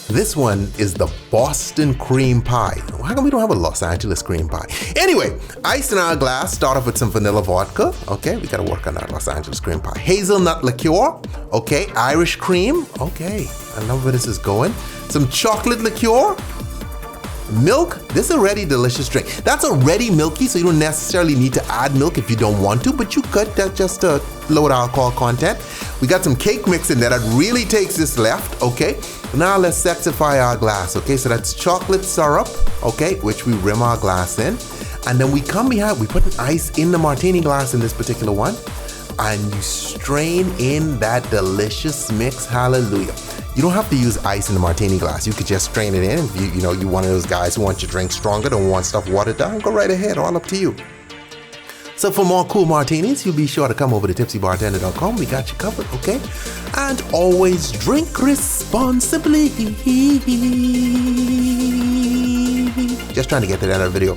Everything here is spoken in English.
This one is the Boston cream pie. How come we don't have a Los Angeles cream pie? Anyway, ice in our glass. Start off with some vanilla vodka. Okay, we gotta work on that Los Angeles cream pie. Hazelnut liqueur. Okay, Irish cream. Okay, I love where this is going. Some chocolate liqueur. Milk. This is a ready delicious drink. That's already milky, so you don't necessarily need to add milk if you don't want to, but you could. That's just to lower the alcohol content. We got some cake mix in there that really takes this left. Okay, now let's sexify our glass. Okay, so that's chocolate syrup. Okay, which we rim our glass in, and then we come behind. We put an ice in the martini glass in this particular one, and you strain in that delicious mix. Hallelujah. You don't have to use ice in the martini glass. You could just strain it in. If you're one of those guys who want your drink stronger, don't want stuff watered down, go right ahead, all up to you. So for more cool martinis, you be sure to come over to tipsybartender.com. We got you covered, okay? And always drink responsibly. Just trying to get to that other video.